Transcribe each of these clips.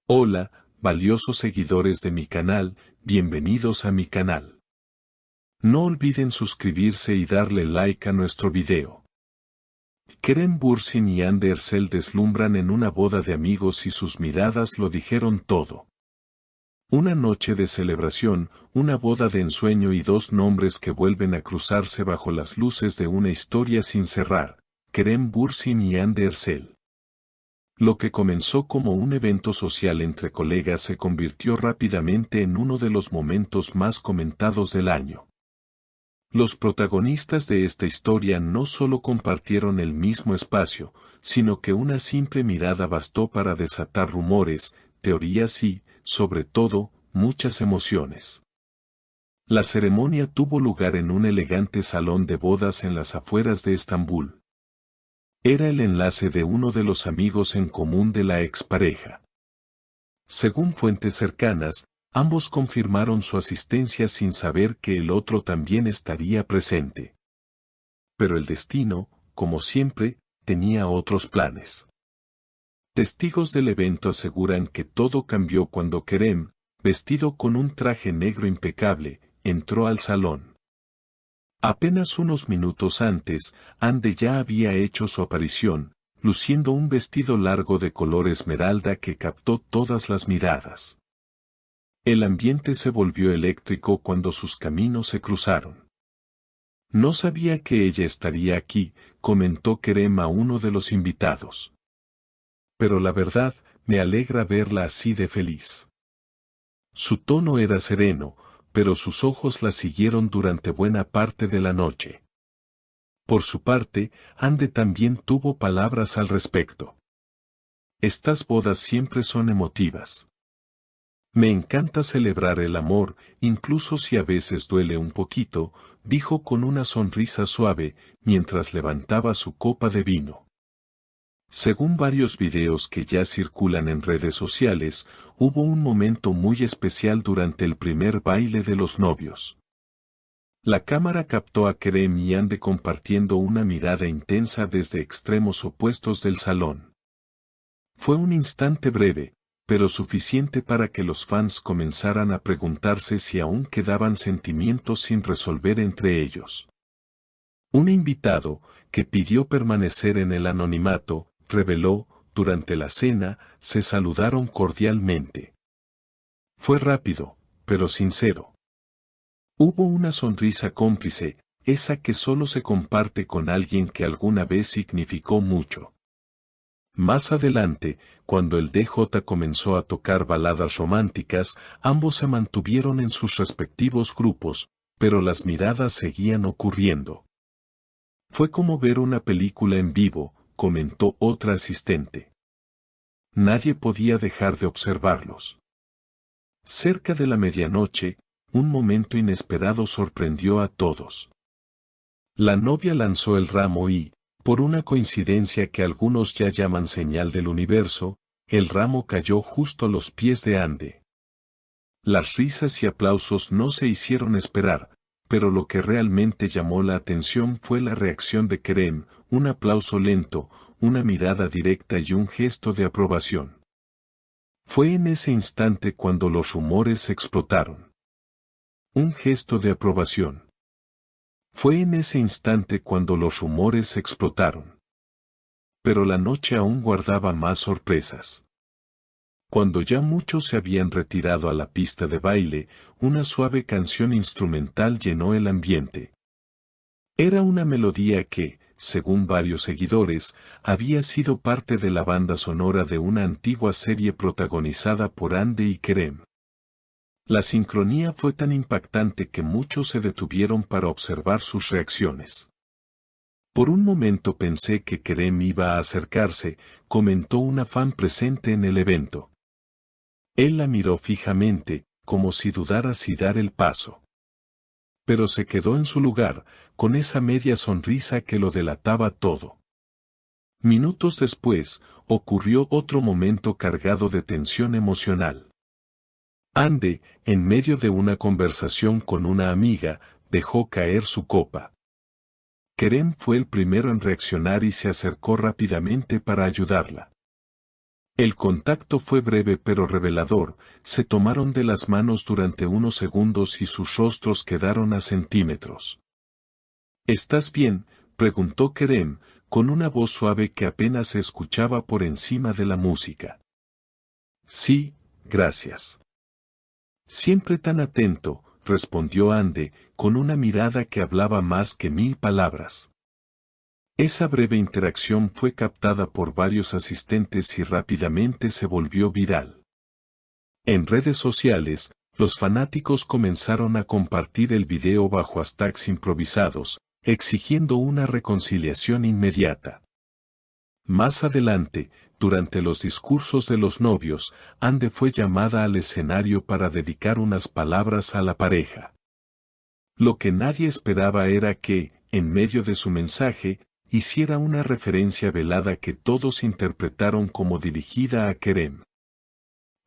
Hola, valiosos seguidores de mi canal, bienvenidos a mi canal. No olviden suscribirse y darle like a nuestro video. Kerem Bürsin y Hande Erçel deslumbran en una boda de amigos y sus miradas lo dijeron todo. Una noche de celebración, una boda de ensueño y dos nombres que vuelven a cruzarse bajo las luces de una historia sin cerrar, Kerem Bürsin y Hande Erçel. Lo que comenzó como un evento social entre colegas se convirtió rápidamente en uno de los momentos más comentados del año. Los protagonistas de esta historia no solo compartieron el mismo espacio, sino que una simple mirada bastó para desatar rumores, teorías y, sobre todo, muchas emociones. La ceremonia tuvo lugar en un elegante salón de bodas en las afueras de Estambul. Era el enlace de uno de los amigos en común de la expareja. Según fuentes cercanas, ambos confirmaron su asistencia sin saber que el otro también estaría presente. Pero el destino, como siempre, tenía otros planes. Testigos del evento aseguran que todo cambió cuando Kerem, vestido con un traje negro impecable, entró al salón. Apenas unos minutos antes, Hande ya había hecho su aparición, luciendo un vestido largo de color esmeralda que captó todas las miradas. El ambiente se volvió eléctrico cuando sus caminos se cruzaron. No sabía que ella estaría aquí, comentó Kerem a uno de los invitados. Pero la verdad, me alegra verla así de feliz. Su tono era sereno, pero sus ojos la siguieron durante buena parte de la noche. Por su parte, Hande también tuvo palabras al respecto. Estas bodas siempre son emotivas. Me encanta celebrar el amor, incluso si a veces duele un poquito, dijo con una sonrisa suave, mientras levantaba su copa de vino. Según varios videos que ya circulan en redes sociales, hubo un momento muy especial durante el primer baile de los novios. La cámara captó a Kerem y Hande compartiendo una mirada intensa desde extremos opuestos del salón. Fue un instante breve, pero suficiente para que los fans comenzaran a preguntarse si aún quedaban sentimientos sin resolver entre ellos. Un invitado, que pidió permanecer en el anonimato, reveló, durante la cena, se saludaron cordialmente. Fue rápido, pero sincero. Hubo una sonrisa cómplice, esa que solo se comparte con alguien que alguna vez significó mucho. Más adelante, cuando el DJ comenzó a tocar baladas románticas, ambos se mantuvieron en sus respectivos grupos, pero las miradas seguían ocurriendo. Fue como ver una película en vivo, comentó otra asistente. Nadie podía dejar de observarlos. Cerca de la medianoche, un momento inesperado sorprendió a todos. La novia lanzó el ramo y, por una coincidencia que algunos ya llaman señal del universo, el ramo cayó justo a los pies de Hande. Las risas y aplausos no se hicieron esperar, pero lo que realmente llamó la atención fue la reacción de Kerem, un aplauso lento, una mirada directa y un gesto de aprobación. Fue en ese instante cuando los rumores explotaron. Un gesto de aprobación. Fue en ese instante cuando los rumores explotaron. Pero la noche aún guardaba más sorpresas. Cuando ya muchos se habían retirado a la pista de baile, una suave canción instrumental llenó el ambiente. Era una melodía que, según varios seguidores, había sido parte de la banda sonora de una antigua serie protagonizada por Hande y Kerem. La sincronía fue tan impactante que muchos se detuvieron para observar sus reacciones. Por un momento pensé que Kerem iba a acercarse, comentó una fan presente en el evento. Él la miró fijamente, como si dudara si dar el paso. Pero se quedó en su lugar, con esa media sonrisa que lo delataba todo. Minutos después, ocurrió otro momento cargado de tensión emocional. Hande, en medio de una conversación con una amiga, dejó caer su copa. Kerem fue el primero en reaccionar y se acercó rápidamente para ayudarla. El contacto fue breve pero revelador, se tomaron de las manos durante unos segundos y sus rostros quedaron a centímetros. ¿Estás bien?, preguntó Kerem, con una voz suave que apenas se escuchaba por encima de la música. Sí, gracias. Siempre tan atento, respondió Ande, con una mirada que hablaba más que 1000 palabras. Esa breve interacción fue captada por varios asistentes y rápidamente se volvió viral. En redes sociales, los fanáticos comenzaron a compartir el video bajo hashtags improvisados, exigiendo una reconciliación inmediata. Más adelante, durante los discursos de los novios, Ande fue llamada al escenario para dedicar unas palabras a la pareja. Lo que nadie esperaba era que, en medio de su mensaje, hiciera una referencia velada que todos interpretaron como dirigida a Kerem.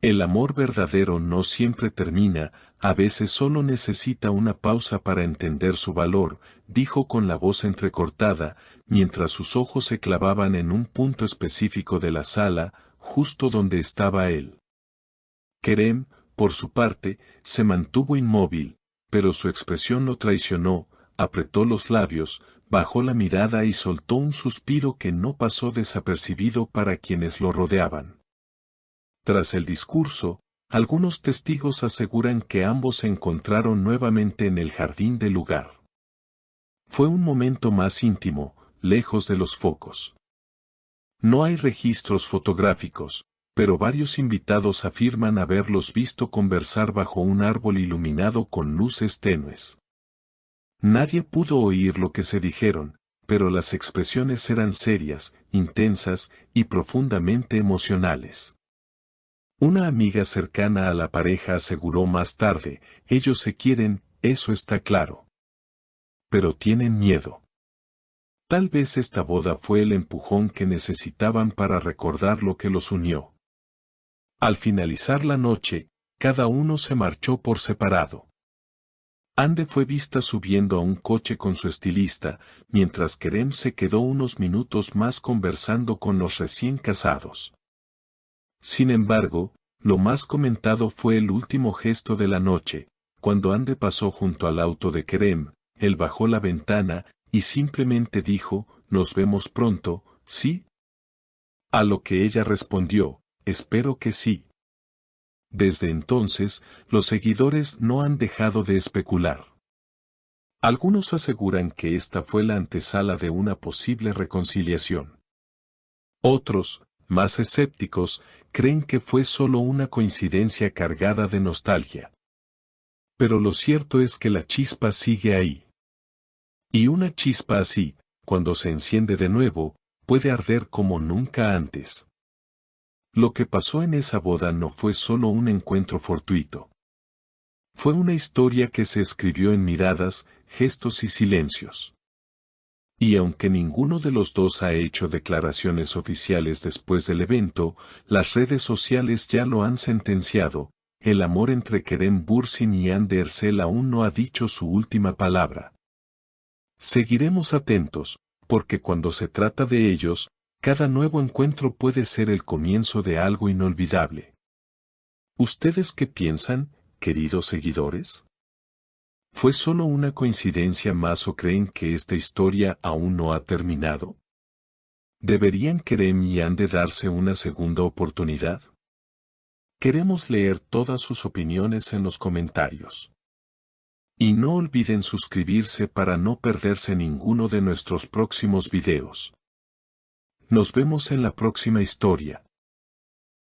El amor verdadero no siempre termina, a veces solo necesita una pausa para entender su valor, dijo con la voz entrecortada, mientras sus ojos se clavaban en un punto específico de la sala, justo donde estaba él. Kerem, por su parte, se mantuvo inmóvil, pero su expresión lo traicionó, apretó los labios, bajó la mirada y soltó un suspiro que no pasó desapercibido para quienes lo rodeaban. Tras el discurso, algunos testigos aseguran que ambos se encontraron nuevamente en el jardín del lugar. Fue un momento más íntimo, lejos de los focos. No hay registros fotográficos, pero varios invitados afirman haberlos visto conversar bajo un árbol iluminado con luces tenues. Nadie pudo oír lo que se dijeron, pero las expresiones eran serias, intensas y profundamente emocionales. Una amiga cercana a la pareja aseguró más tarde, ellos se quieren, eso está claro. Pero tienen miedo. Tal vez esta boda fue el empujón que necesitaban para recordar lo que los unió. Al finalizar la noche, cada uno se marchó por separado. Ande fue vista subiendo a un coche con su estilista, mientras Kerem se quedó unos minutos más conversando con los recién casados. Sin embargo, lo más comentado fue el último gesto de la noche, cuando Ande pasó junto al auto de Kerem, él bajó la ventana, y simplemente dijo, «Nos vemos pronto, ¿sí?». A lo que ella respondió, «Espero que sí». Desde entonces, los seguidores no han dejado de especular. Algunos aseguran que esta fue la antesala de una posible reconciliación. Otros, más escépticos, creen que fue solo una coincidencia cargada de nostalgia. Pero lo cierto es que la chispa sigue ahí. Y una chispa así, cuando se enciende de nuevo, puede arder como nunca antes. Lo que pasó en esa boda no fue solo un encuentro fortuito. Fue una historia que se escribió en miradas, gestos y silencios. Y aunque ninguno de los dos ha hecho declaraciones oficiales después del evento, las redes sociales ya lo han sentenciado, el amor entre Kerem Bürsin y Hande Erçel aún no ha dicho su última palabra. Seguiremos atentos, porque cuando se trata de ellos, cada nuevo encuentro puede ser el comienzo de algo inolvidable. ¿Ustedes qué piensan, queridos seguidores? ¿Fue solo una coincidencia más o creen que esta historia aún no ha terminado? ¿Deberían Kerem y Hande darse una segunda oportunidad? Queremos leer todas sus opiniones en los comentarios. Y no olviden suscribirse para no perderse ninguno de nuestros próximos videos. Nos vemos en la próxima historia.